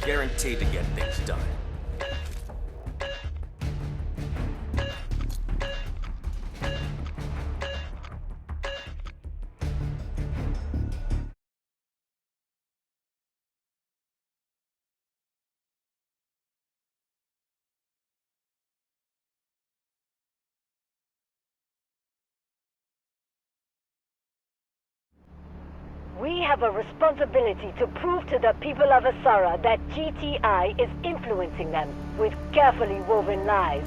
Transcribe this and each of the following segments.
Guaranteed to get things done. We have a responsibility to prove to the people of Asara that GTI is influencing them with carefully woven lies.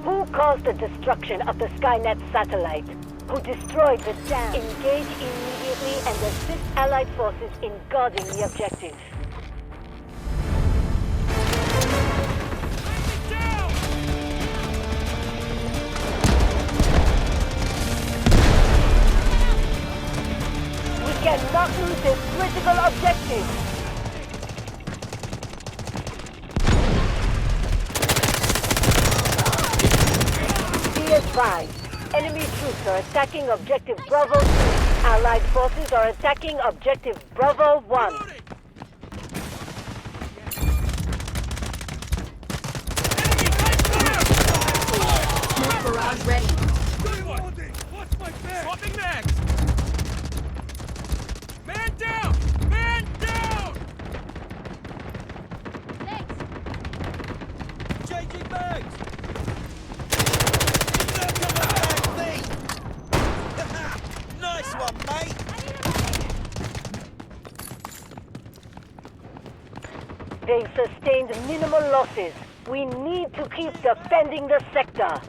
Who caused the destruction of the Skynet satellite? Who destroyed the dam? Engage immediately and assist Allied forces in guarding the objective. We cannot lose this critical objective. Be advised, enemy troops are attacking objective Bravo 2. Allied forces are attacking objective Bravo 1. Smoke barrage ready. Watch my back! Swapping mags! Man down! Man down! Thanks. Changing mags! Nice one, mate! They've sustained minimal losses. We need to keep defending the sector.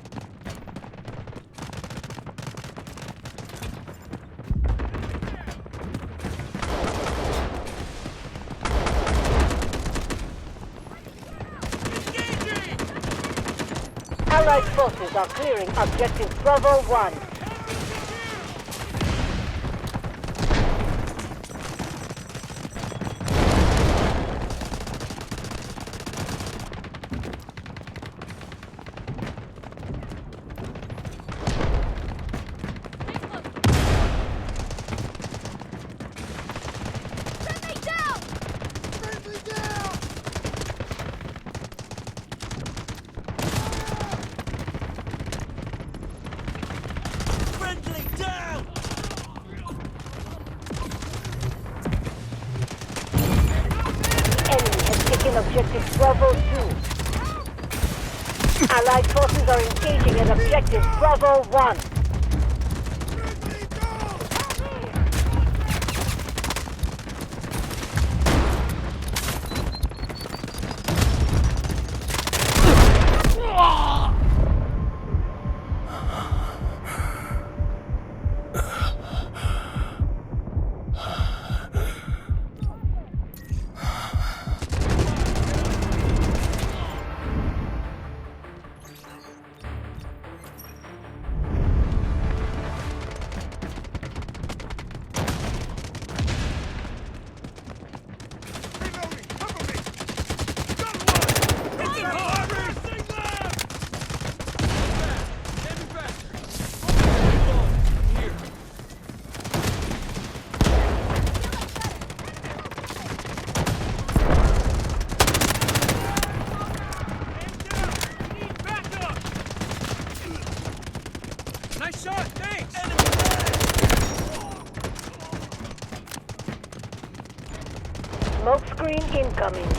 Allied forces are clearing objective Bravo 1. Friendly down! Enemy has taken objective Bravo 2. Allied forces are engaging at objective Bravo 1. Nice shot, thanks! Smoke screen incoming.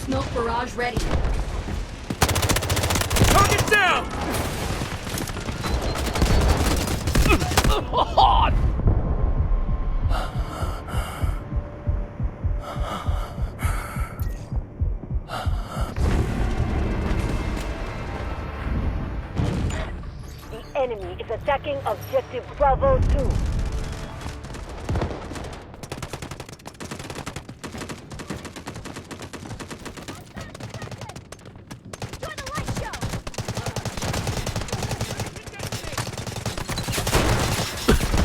Smoke barrage ready. Target down! The enemy is attacking objective Bravo 2.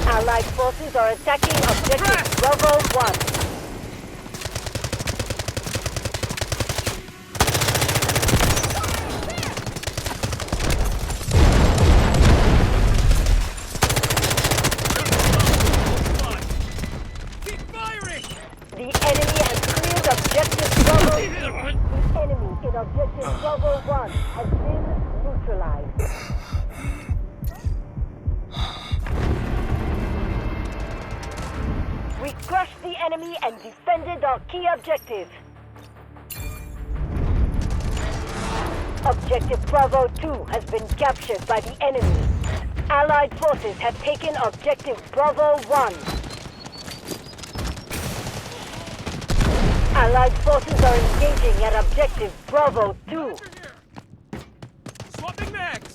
Allied forces are attacking objective Bravo 1. and objective Bravo 1 has been neutralized. We crushed the enemy and defended our key objective. Objective Bravo 2 has been captured by the enemy. Allied forces have taken objective Bravo 1. Allied forces are engaging at objective Bravo 2. Swapping mags!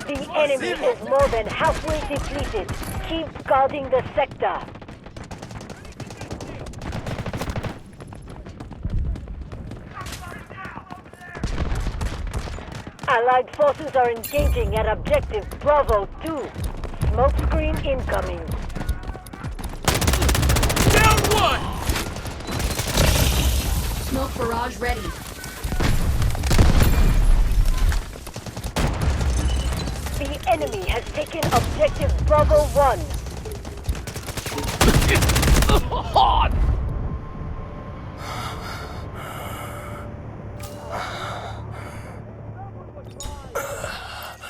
The enemy is more than halfway depleted. Keep guarding the sector. Allied forces are engaging at objective Bravo 2. Smoke screen incoming. Down one! Smoke barrage ready. The enemy has taken objective Bravo 1.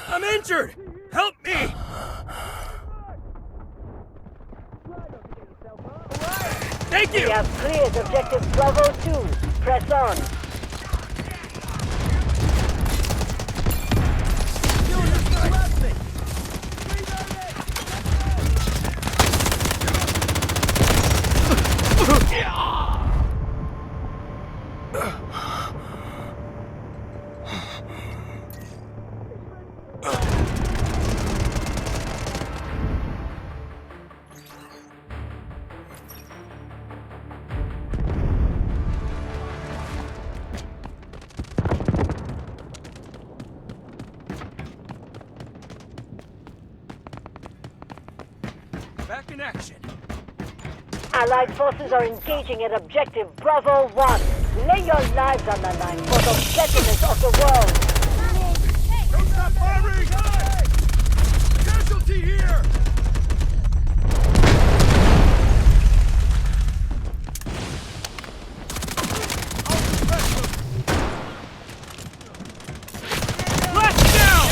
I'm injured! Help me! Thank We you! have cleared objective Bravo 2. Press on. Back in action. Allied forces are engaging at objective Bravo 1. Lay your lives on the line for the betterment of the world. Don't stop firing! Casualty here! Blast down!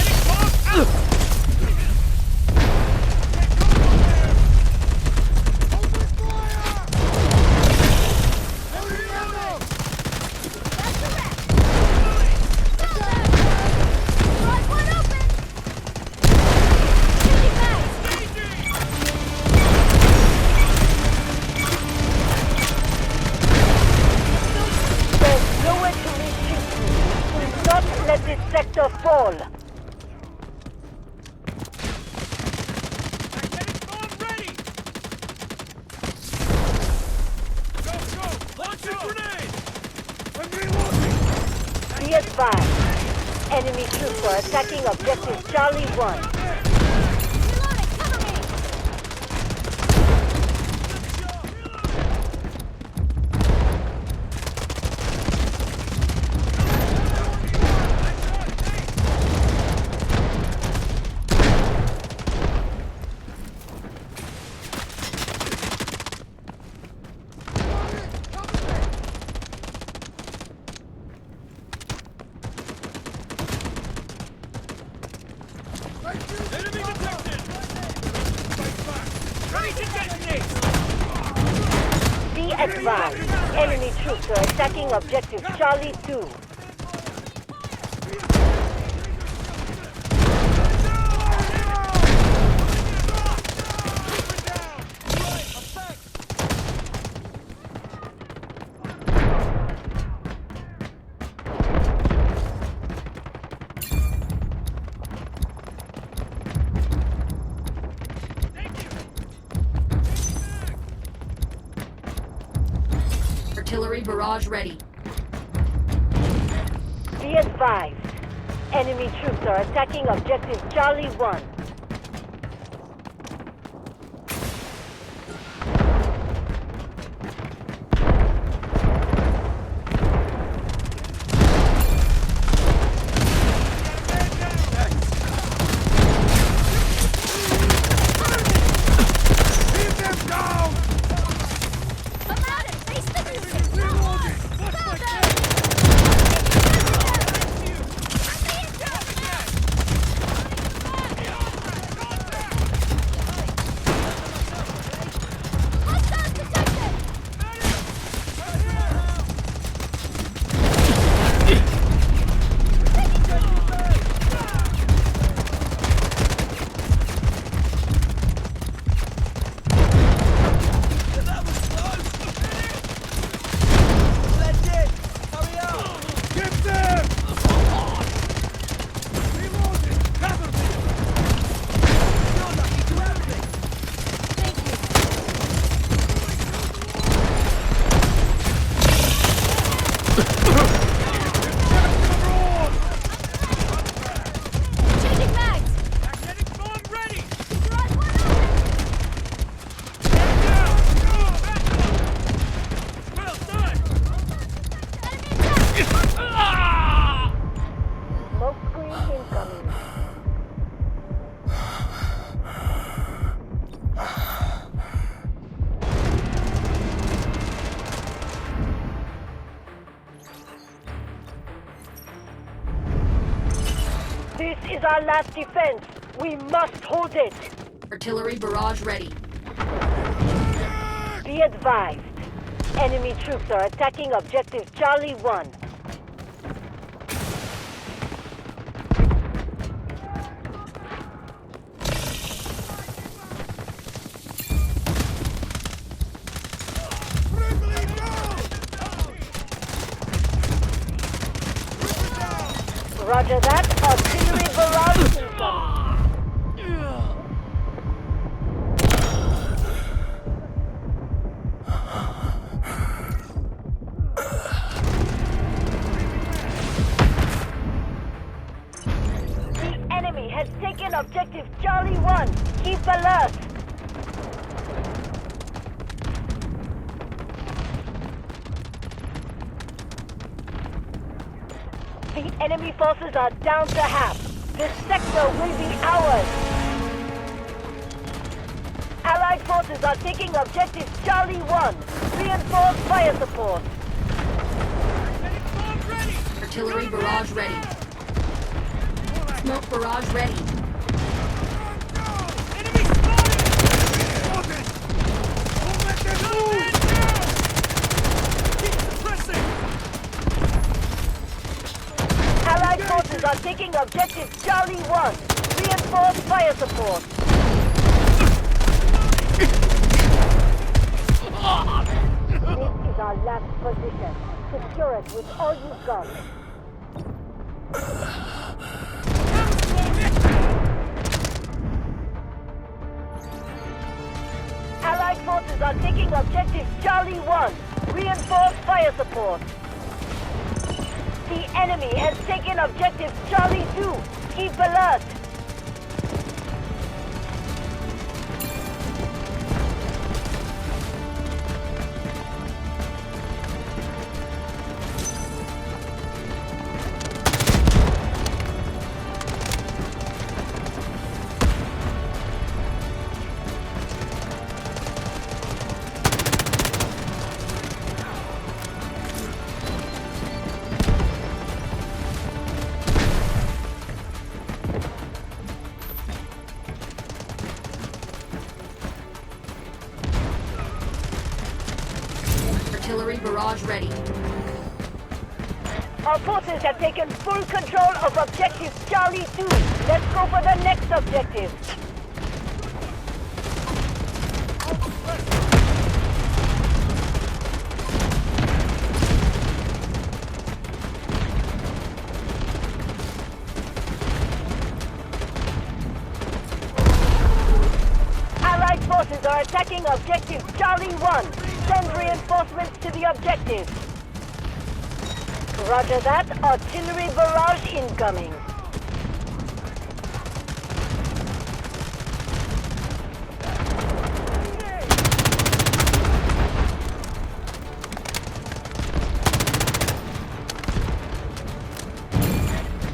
There's nowhere to retreat to. Do not let this sector fall. Magnetic bomb ready! Go, go! Launch a grenade! I'm reloading! Be advised. Enemy troops are attacking objective Charlie 1. Enemy detected! Fight back! Ready to detonate! Be advised. Enemy troops are attacking objective Charlie 2. barrage ready. Be advised. Enemy troops are attacking objective Charlie 1. Smoke screen incoming. This is our last defense. We must hold it. Artillery barrage ready. Be advised. Enemy troops are attacking objective Charlie 1. Roger that. Artillery barrage incoming. The enemy has taken objective Charlie 1. Keep alert. The enemy forces are down to half. This sector will be ours. Allied forces are taking objective Charlie 1. Reinforce fire support. Artillery barrage ready. Smoke barrage ready. Enemy spotted! Don't let them move! Keep pressing! Allied forces are taking objective Charlie 1. Reinforce fire support. This is our last position. Secure it with all you've got. Allied forces are taking objective Charlie 1. Reinforce fire support. The enemy has taken objective Charlie 2. Keep alert. Artillery barrage ready. Our forces have taken full control of objective Charlie 2. Let's go for the next objective. Allied forces are attacking objective Charlie 1. Send reinforcements to the objective. Roger that. Artillery barrage incoming.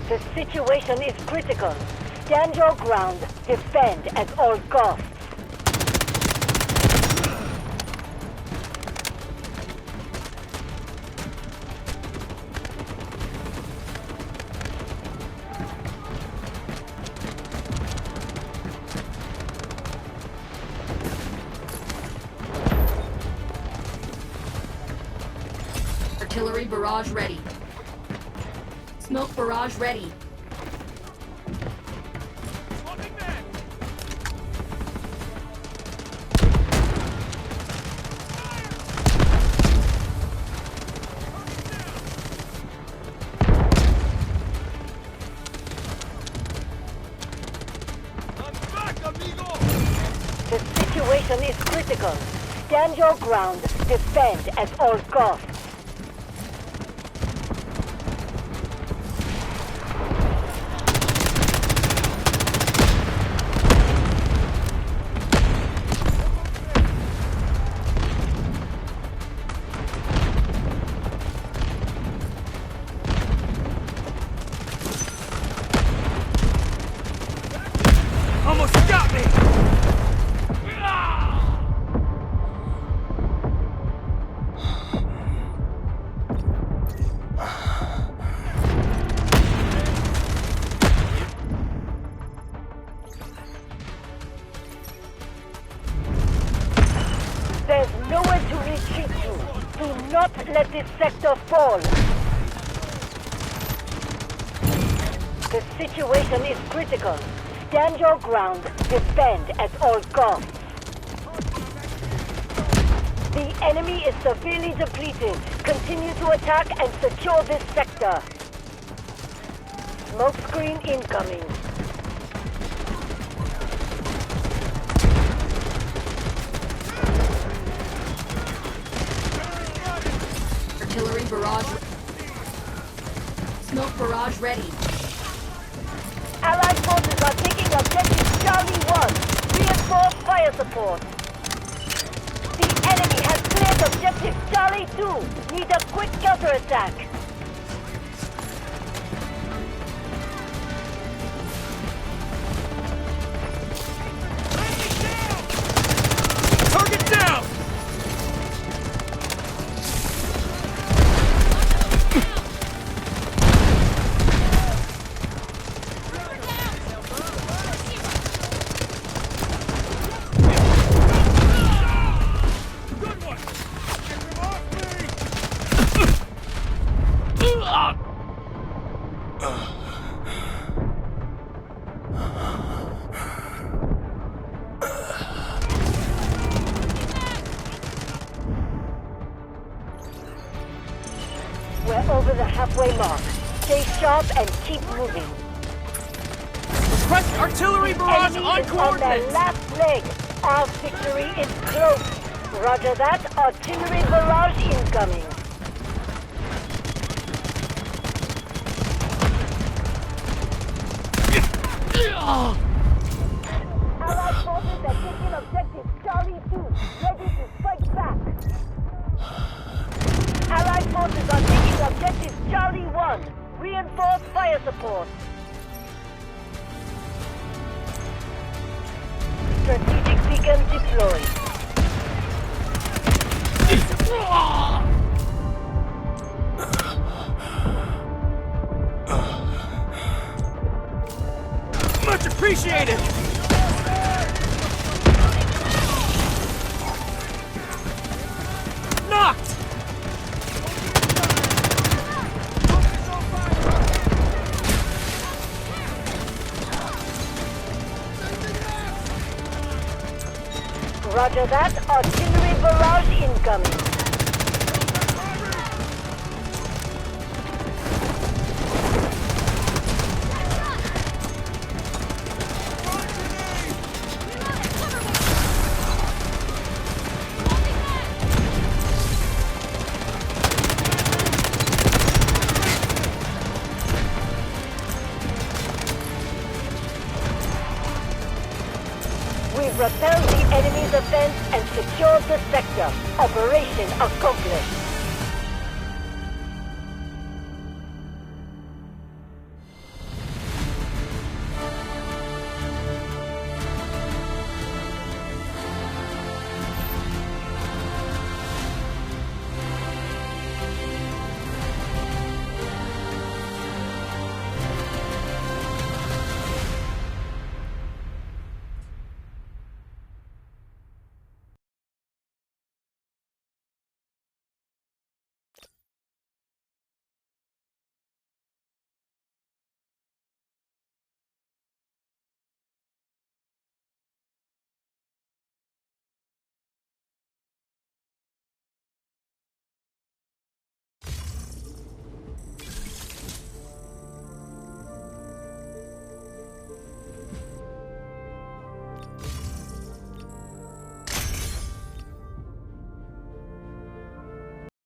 The situation is critical. Stand your ground. Defend at all costs. Artillery barrage ready. Smoke barrage ready. Swapping men! I'm back, amigo! The situation is critical. Stand your ground. Defend at all costs. Almost got me! There's nowhere to retreat to. Do not let this sector fall. The situation is critical. Stand your ground. Defend at all costs. The enemy is severely depleted. Continue to attack and secure this sector. Smoke screen incoming. Artillery barrage. Smoke barrage ready. Allied forces are taking objective Charlie 1. Reinforce fire support. The enemy has cleared objective Charlie 2. Need a quick counterattack. Target down! Good one! Get him off me! We're over the halfway mark. Stay sharp and keep moving. Request artillery barrage Enemy on is on their coordinates! last leg. Our victory is close. Roger that. Artillery barrage incoming. Allied forces are taking objective Charlie 2. Ready to fight back. Allied forces are taking objective Charlie 1. Reinforce fire support. Strategic beacon deployed. Much appreciated! Knocked! Roger that. Artillery barrage incoming. We've repelled the enemy's offense and secured the sector. Operation accomplished.